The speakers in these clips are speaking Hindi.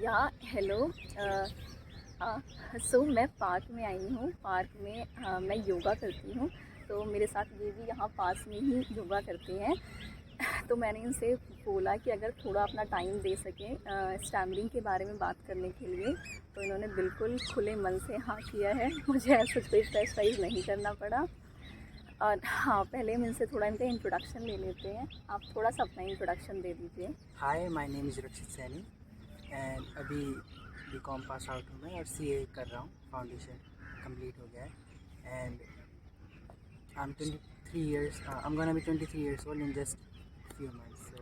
या हेलो। सो मैं पार्क में आई हूँ। पार्क में मैं योगा करती हूँ। तो मेरे साथ ये भी यहाँ पास में ही योगा करते हैं। तो मैंने इनसे बोला कि अगर थोड़ा अपना टाइम दे सकें स्टैमरिंग के बारे में बात करने के लिए, तो इन्होंने बिल्कुल खुले मन से हाँ किया है। मुझे ऐसा कोई प्रेशराइज़ नहीं करना पड़ा। और हाँ, पहले हम इनसे थोड़ा इनका इंट्रोडक्शन ले लेते हैं। आप थोड़ा सा अपना इंट्रोडक्शन दे दीजिए। Hi, my name is Rakshit Saini and अभी बीकॉम पास आउट हूँ मैं और सीए कर रहा हूँ। फाउंडेशन कंप्लीट हो गया है and I M 23 years. I'm gonna be 23 years old in just few months. So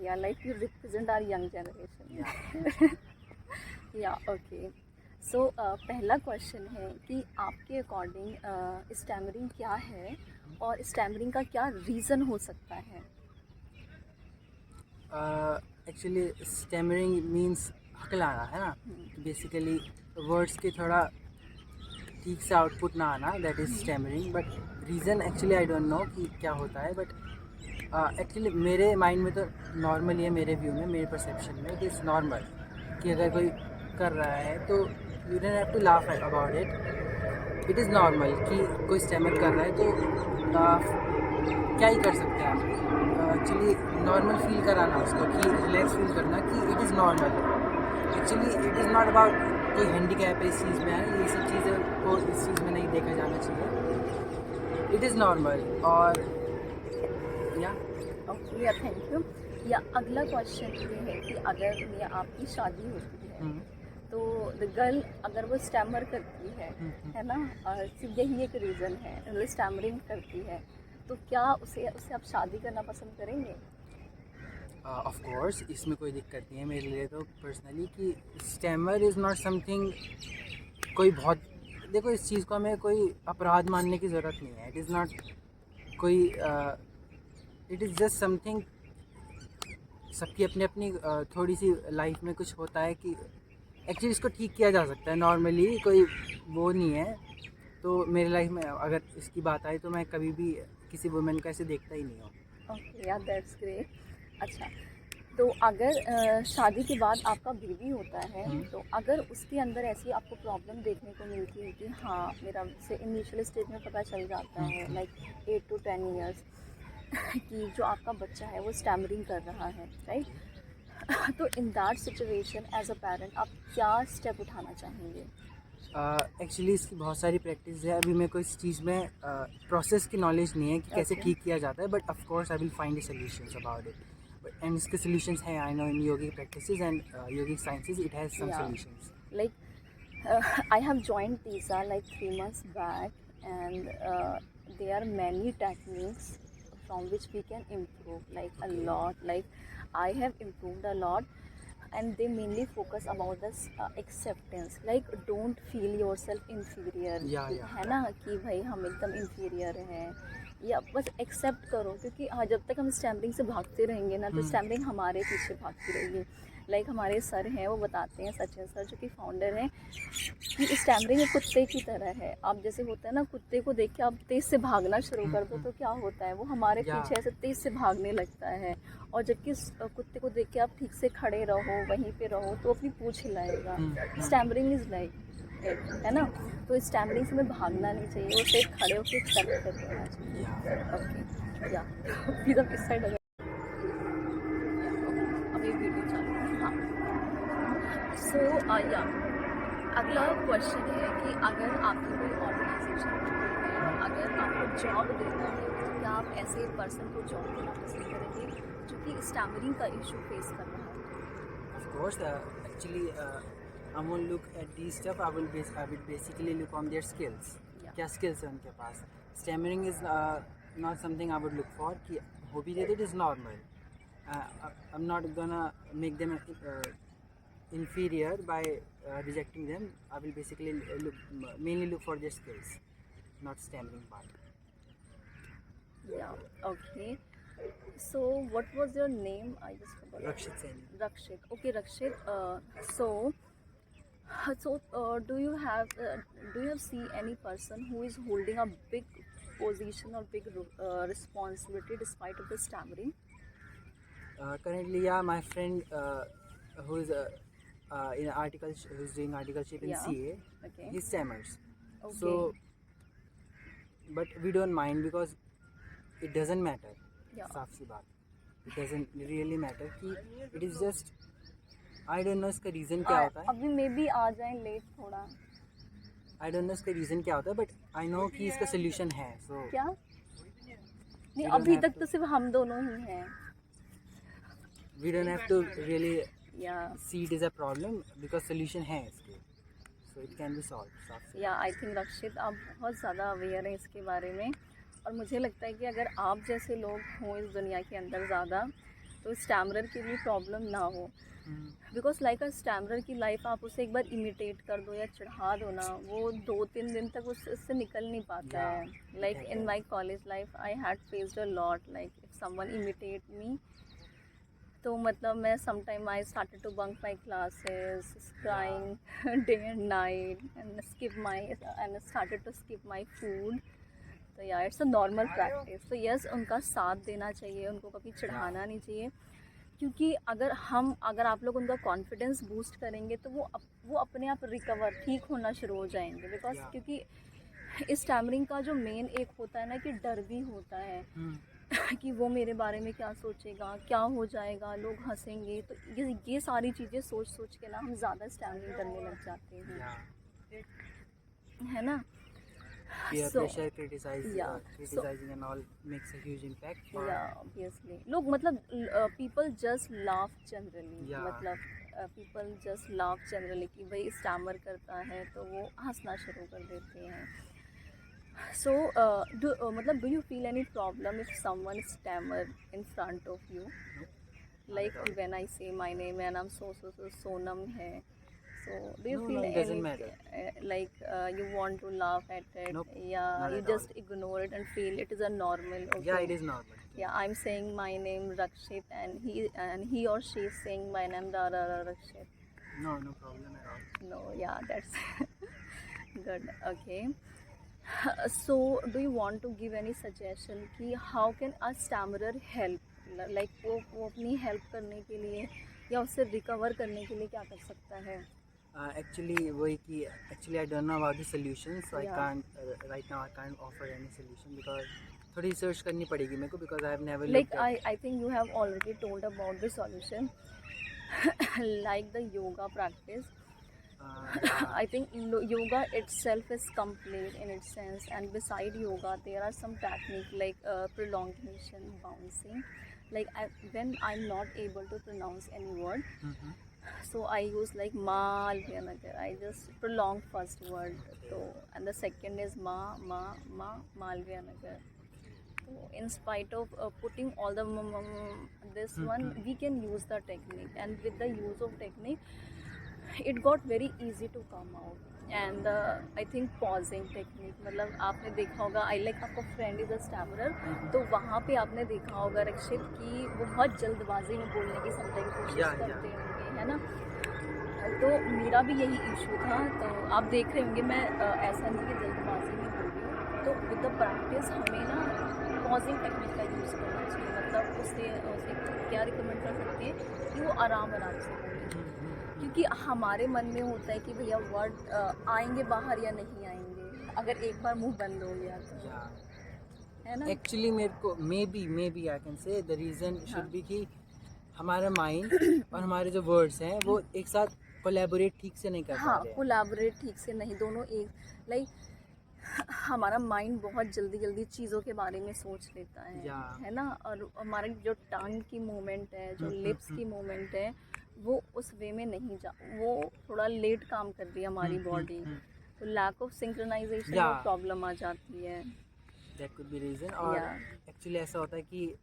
yeah like you represent our young yeah. Generation. Yeah okay. So पहला क्वेश्चन है कि आपके अकॉर्डिंग स्टैमरिंग क्या है और स्टैमरिंग का क्या रीज़न हो सकता है? Actually stammering means हकलाना है ना, बेसिकली वर्ड्स के थोड़ा ठीक से आउटपुट ना आना, that is stammering. But reason actually I don't know कि क्या होता है. बट एक्चुअली मेरे माइंड में तो नॉर्मल ही है, मेरे व्यू में, मेरे परसेप्शन में इट इज़ नॉर्मल कि अगर कोई कर रहा है तो you don't have to laugh about it. It is normal कि कोई स्टैमर कर रहा है तो क्या ही कर सकते हैं आप. एक्चुअली नॉर्मल फील कराना उसको, कि रिलैक्स फील करना कि it is normal. Actually it is not about कोई हैंडीकैप है इस चीज़ में है, ये सब चीज़ें को इस चीज़ में नहीं देखा जाना चाहिए. It is normal. और या ओके, या थैंक यू। या अगला क्वेश्चन ये है कि अगर ये आपकी शादी होती है तो द गर्ल अगर वो स्टैमर करती है ना, सिर्फ यही एक रीज़न है, मतलब स्टैमरिंग करती है, तो क्या उसे उसे आप शादी करना पसंद करेंगे? ऑफ कोर्स इसमें कोई दिक्कत नहीं है मेरे लिए तो पर्सनली, कि स्टैमर इज़ नॉट समथिंग कोई बहुत. देखो, इस चीज़ को हमें कोई अपराध मानने की ज़रूरत नहीं है. इट इज़ नॉट कोई इट इज़ जस्ट समथिंग. सबकी अपनी अपनी थोड़ी सी लाइफ में कुछ होता है कि एक्चुअली इसको ठीक किया जा सकता है नॉर्मली, कोई वो नहीं है. तो मेरी लाइफ में अगर इसकी बात आई तो मैं कभी भी किसी वुमेन को ऐसे देखता ही नहीं हूँ. ओके, या दैट्स ग्रेट। अच्छा, तो अगर शादी के बाद आपका बेबी होता है, तो अगर उसके अंदर ऐसी आपको प्रॉब्लम देखने को मिलती है कि हाँ, मेरा से इनिशियल स्टेज में पता चल जाता है लाइक 8 to 10 ईयर्स कि जो आपका बच्चा है वो स्टैमरिंग कर रहा है, राइट? तो in that situation as a parent आप क्या स्टेप उठाना चाहेंगे? एक्चुअली इसकी बहुत सारी प्रैक्टिस है. अभी मेरे को इस चीज़ में प्रोसेस की नॉलेज नहीं है कि कैसे ओके, ठीक किया जाता है. But of course I will find the solutions about it. And इसके सॉल्यूशंस हैं, I know, in yogic practices and yogic sciences it has some या solutions. Like I have joined TISA like 3 months back, and there are many techniques from which we can improve like a Okay. lot. Like I have improved a lot, and they mainly focus about this acceptance. Like don't feel yourself inferior, या है ना, कि भाई हम एकदम inferior हैं, या बस एक्सेप्ट करो, क्योंकि हाँ, जब तक हम स्टैम्पिंग से भागते रहेंगे ना तो स्टैम्पिंग हमारे पीछे भागती रहेगी। लाइक हमारे सर हैं, वो बताते हैं, सचिन सर जो कि फाउंडर हैं, कि स्टैमरिंग एक कुत्ते की तरह है। आप जैसे होता है ना, कुत्ते को देख के आप तेज़ से भागना शुरू कर दो तो क्या होता है, वो हमारे या पीछे ऐसे तेज़ से भागने लगता है। और जबकि कुत्ते को देख के आप ठीक से खड़े रहो, वहीं पे रहो, तो अपनी पूँछ हिलाएगा। स्टैमरिंग इज़ लाइक, है ना? तो स्टैमरिंग से हमें भागना नहीं चाहिए, वो सिर्फ खड़े होकर एक्सेप्ट कर देना चाहिए। या ओके, या प्लीज़ आप इस साइड आ जाओ। अभी वीडियो चालू है, हाँ। सो या अगला क्वेश्चन है कि अगर आपकी कोई ऑर्गेनाइजेशन है, अगर आपको जॉब देना है, तो क्या आप ऐसे पर्सन को जॉब देना पसंद करेंगे जो कि स्टैमरिंग का इशू फेस कर रहा है? of course. Actually, I won't look at these stuff. I will basically look on their skills. या क्या skills है उनके पास. Stammering is not something I would look for. कि हो भी जाए, it is normal. I'm not gonna make them inferior by rejecting them. I will basically mainly look for their skills, not stammering part. या okay. So what was your name? I just forgot. Rakshit Saini. Rakshit. Okay Rakshit. So do you have see any person who is holding a big position or big responsibility despite of the stammering? Currently, yeah, my friend who is in article who's doing articleship in Yeah. CA, Okay. he stammers. Okay. So, but we don't mind because it doesn't matter. Yeah. साफ सी बात. It doesn't really matter कि it is just, I don't know इसका reason क्या होता है. अभी मे बी आ जाए लेट थोड़ा. I don't know इसका reason क्या होता है, but I know कि इसका solution है. So क्या नहीं, don't अभी have तक तो सिर्फ हम दोनों ही हैं. we don't have to really या see it as a problem because solution है इसके. So it can be solved. साफ सी. या आई थिंक रक्षित आप बहुत ज़्यादा अवेयर हैं इसके बारे में, और मुझे लगता है कि अगर आप जैसे लोग हों इस दुनिया के अंदर ज़्यादा, तो स्टैमरर के लिए प्रॉब्लम ना हो. बिकॉज लाइक अ स्टैमरर की लाइफ आप उसे एक बार इमिटेट कर दो या चढ़ा दो ना, वो 2-3 दिन तक उससे निकल नहीं पाता है. Like in my college life I had faced a lot, like if someone imitate me, तो मतलब मैं sometime I started to bunk my classes, crying day and night and started to skip my food. तो यार इट्स अ नॉर्मल प्रैक्टिस. तो यस, उनका साथ देना चाहिए, उनको कभी चढ़ाना नहीं चाहिए, क्योंकि अगर आप लोग उनका कॉन्फिडेंस बूस्ट करेंगे तो वो अपने आप रिकवर ठीक होना शुरू हो जाएंगे. बिकॉज क्योंकि इस स्टैमरिंग का जो मेन एक होता है ना कि डर भी होता है कि वो मेरे बारे में क्या सोचेगा, क्या हो जाएगा, लोग हंसेंगे. तो ये सारी चीज़ें सोच के ना हम ज़्यादा स्टैमरिंग करने लग जाते हैं, है ना. Peer So, pressure, criticizing yeah. and all makes a huge impact. Obviously लोग मतलब people just laugh generally, Yeah. मतलब पीपल जस्ट लाफ जनरली कि भाई स्टैमर करता है तो वो हंसना शुरू कर देते हैं. सो मतलब do you feel any problem if someone stammer in front of you, like when I say my name and I am so Sonam है. So do you No, feel it doesn't matter. like you want to laugh at it? Nope, Yeah, not you at just ignore it and feel it is a normal. Okay. Yeah, it is normal. Yeah, I'm saying my name Rakshit, and he or she is saying my name Rakshit. No problem at all. No, yeah, that's good. Okay. So do you want to give any suggestion कि how can a stammerer help? Like वो अपनी help करने के लिए या उससे recover करने के लिए क्या कर सकता है? Actually वही कि actually I don't know about the solution, so Yeah. I can't right now I can't offer any solution because थोड़ी research करनी पड़ेगी मेरे को because I have never Like looked at. I think you have already told about the solution, like the yoga practice. Yeah. I think yoga itself is complete in its sense, and beside yoga there are some technique like prolongation, bouncing. Like when I'm not able to pronounce any word, Mhm. so I use like Malvianagar. I just prolong first word, so and the second is Malvianagar. So in spite of putting all the this one, we can use the technique, and with the use of technique, it got very easy to come out. And I think pausing technique, मतलब आपने देखा होगा, आई लाइक आपका फ्रेंड इज अ स्टैमरर, तो वहाँ पे आपने देखा होगा रक्षित कि वो बहुत जल्दबाजी में बोलने की समटाइम कोशिश करते होंगे, है ना. तो मेरा भी यही इशू था. तो आप देख रहे होंगे मैं ऐसा नहीं कि जल्दबाजी में बोल रही हूँ. तो विद द प्रैक्टिस हमें ना पॉजिंग टेक्निक का यूज़ करना चाहिए. मतलब उससे क्या रिकमेंड कर सकते हैं कि वो आराम से बोलें, क्योंकि हमारे मन में होता है कि भैया वर्ड आएंगे बाहर या नहीं आएंगे, अगर एक बार मुंह बंद हो गया तो, है ना. Actually मेरे को maybe I can say the reason should be कि हमारा माइंड और हमारे जो वर्ड्स हैं वो एक साथ कोलैबोरेट ठीक से नहीं कर पा रहे हैं. कोलैबोरेट ठीक से नहीं, दोनों एक लाइक हमारा माइंड बहुत जल्दी चीज़ों के बारे में सोच लेता है ना. और हमारा जो टंग की मूवमेंट है, जो लिप्स की मूवमेंट है, वो उस वे में नहीं वो थोड़ा लेट काम कर रही है हमारी बॉडी. तो लैक ऑफ सिंक्रोनाइजेशन प्रॉब्लम आ जाती है. That could be reason. और एक्चुअली ऐसा होता है कि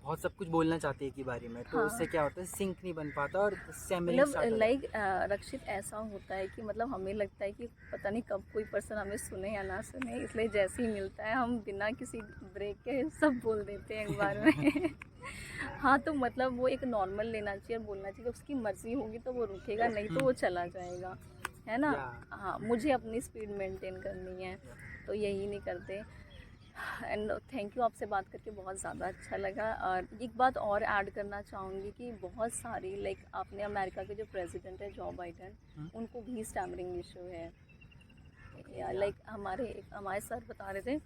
बहुत सब कुछ बोलना चाहते हैं एक ही बारी में, तो उससे क्या होता है सिंक नहीं बन पाता और मतलब लाइक रक्षित ऐसा होता है कि मतलब हमें लगता है कि पता नहीं कब कोई पर्सन हमें सुने या ना सुने, इसलिए जैसे ही मिलता है हम बिना किसी ब्रेक के सब बोल देते हैं एक बार में. हाँ, तो मतलब वो एक नॉर्मल लेना चाहिए और बोलना चाहिए. उसकी मर्जी होगी तो वो रुकेगा, नहीं तो वो चला जाएगा, है ना. हाँ, मुझे अपनी स्पीड मेंटेन करनी है, तो यही नहीं करते. एंड थैंक यू, आपसे बात करके बहुत ज़्यादा अच्छा लगा। और एक बात और ऐड करना चाहूँगी कि बहुत सारी लाइक आपने अमेरिका के जो प्रेसिडेंट है जॉ बाइडन, उनको भी स्टैमरिंग इशू है। या लाइक हमारे सर बता रहे थे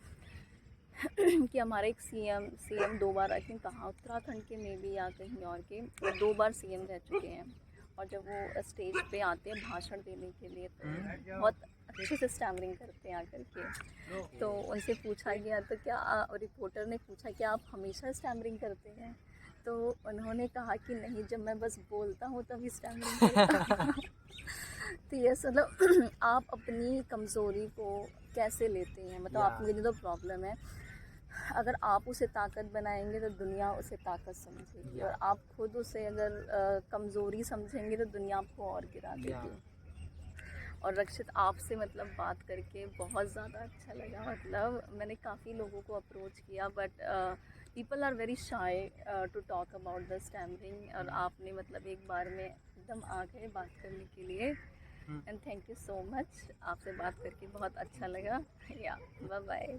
कि हमारे एक सीएम 2 बार आई थिंक कहाँ उत्तराखंड के में भी या कहीं और के 2 बार सीएम रह चुके हैं, और जब वो स्टेज पे आते हैं भाषण देने के लिए तो बहुत अच्छे से स्टैमरिंग करते हैं आकर के। तो उनसे पूछा गया तो क्या रिपोर्टर ने पूछा कि आप हमेशा स्टैमरिंग करते हैं, तो उन्होंने कहा कि नहीं, जब मैं बस बोलता हूँ तभी स्टैमरिंग करता हूँ। तो ये मतलब आप अपनी कमज़ोरी को कैसे लेते हैं, मतलब आपकी जो प्रॉब्लम है, अगर आप उसे ताकत बनाएंगे तो दुनिया उसे ताकत समझेगी, और आप खुद उसे अगर कमज़ोरी समझेंगे तो दुनिया आपको और गिरा देगी। और रक्षित, आपसे मतलब बात करके बहुत ज़्यादा अच्छा लगा। मतलब मैंने काफ़ी लोगों को अप्रोच किया, but people are very shy to talk about the stammering, और आपने मतलब एक बार में एकदम आ गए बात करने के लिए। And thank you so much, आपसे बात करके बहुत अच्छा लगा। या बाय बाय।